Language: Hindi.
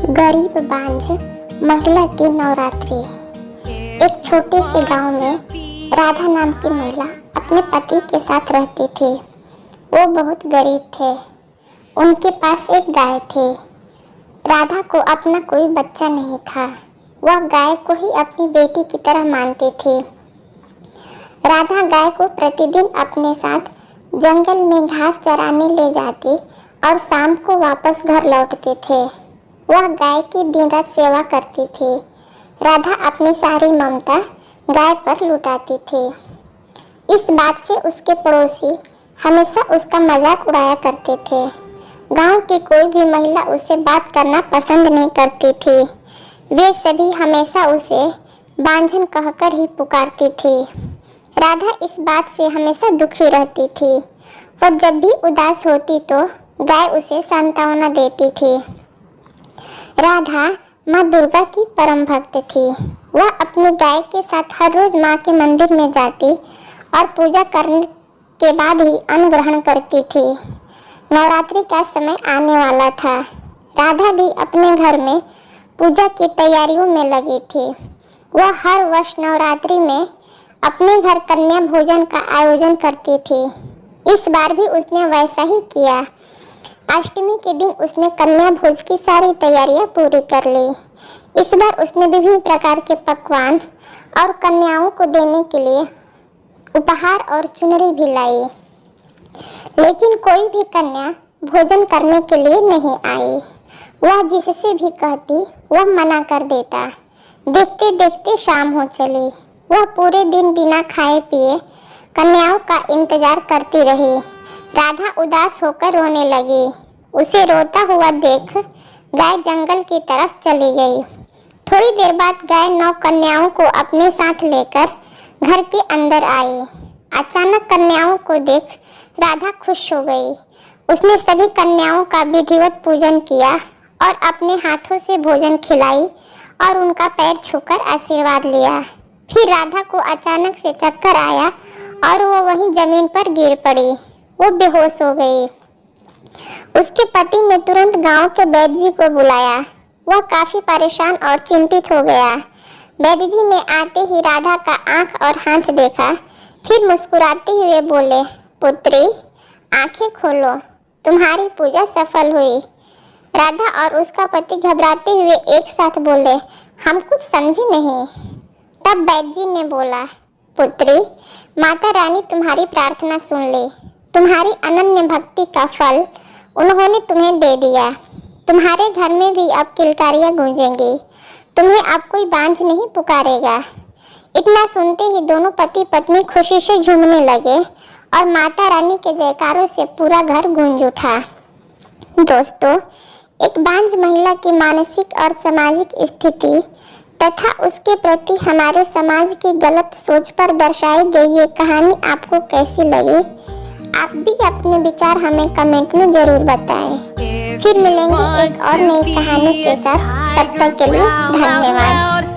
गरीब बांझ महिला की नवरात्रि। एक छोटे से गांव में राधा नाम की महिला अपने पति के साथ रहती थी। वो बहुत गरीब थे। उनके पास एक गाय थी। राधा को अपना कोई बच्चा नहीं था। वह गाय को ही अपनी बेटी की तरह मानती थी। राधा गाय को प्रतिदिन अपने साथ जंगल में घास चराने ले जाती और शाम को वापस घर लौटते थे। वह गाय की दिन रात सेवा करती थी। राधा अपनी सारी ममता गाय पर लुटाती थी। इस बात से उसके पड़ोसी हमेशा उसका मजाक उड़ाया करते थे। गांव की कोई भी महिला उससे बात करना पसंद नहीं करती थी। वे सभी हमेशा उसे बांझन कहकर ही पुकारती थी। राधा इस बात से हमेशा दुखी रहती थी। वह जब भी उदास होती तो गाय उसे सांत्वना देती थी। राधा माँ दुर्गा की परम भक्त थी। वह अपनी गाय के साथ हर रोज माँ के मंदिर में जाती और पूजा करने के बाद ही अन्न ग्रहण करती थी। नवरात्रि का समय आने वाला था। राधा भी अपने घर में पूजा की तैयारियों में लगी थी। वह हर वर्ष नवरात्रि में अपने घर कन्या भोजन का आयोजन करती थी। इस बार भी उसने वैसा ही किया। अष्टमी के दिन उसने कन्या भोज की सारी तैयारियां पूरी कर ली। इस बार उसने विभिन्न प्रकार के पकवान और कन्याओं को देने के लिए उपहार और चुनरी भी लाई। लेकिन कोई भी कन्या भोजन करने के लिए नहीं आई। वह जिससे भी कहती वह मना कर देता। देखते देखते शाम हो चली। वह पूरे दिन बिना खाए पिए कन्याओं का इंतजार करती रही। राधा उदास होकर रोने लगी। उसे रोता हुआ देख गाय जंगल की तरफ चली गई। थोड़ी देर बाद गाय 9 कन्याओं को अपने साथ लेकर घर के अंदर आई। अचानक कन्याओं को देख राधा खुश हो गई। उसने सभी कन्याओं का विधिवत पूजन किया और अपने हाथों से भोजन खिलाई और उनका पैर छूकर आशीर्वाद लिया। फिर राधा को अचानक से चक्कर आया और वो वहीं जमीन पर गिर पड़ी। वो बेहोश हो गई। उसके पति ने तुरंत गांव के वैद्य जी को बुलाया। वह काफी परेशान और चिंतित हो गया। वैद्य जी ने आते ही राधा का आंख और हाथ देखा। फिर मुस्कुराते हुए बोले, पुत्री आंखें खोलो, तुम्हारी पूजा सफल हुई। राधा और उसका पति घबराते हुए एक साथ बोले, हम कुछ समझे नहीं। तब वैद्य जी ने बोला, पुत्री माता रानी तुम्हारी प्रार्थना सुन ली। तुम्हारी अनन्य भक्ति का फल उन्होंने तुम्हें दे दिया। तुम्हारे घर में भी अब किलकारियां गूंजेंगी। तुम्हें अब कोई बांझ नहीं पुकारेगा। इतना सुनते ही दोनों पति पत्नी खुशी से झूमने लगे और माता रानी के जयकारों से पूरा घर गूंज उठा। दोस्तों, एक बांझ महिला की मानसिक और सामाजिक स्थिति तथा उसके प्रति हमारे समाज की गलत सोच पर दर्शाई गई ये कहानी आपको कैसी लगी? आप भी अपने विचार हमें कमेंट में जरूर बताएं। फिर मिलेंगे एक और नई कहानी के साथ। तब तक के लिए धन्यवाद।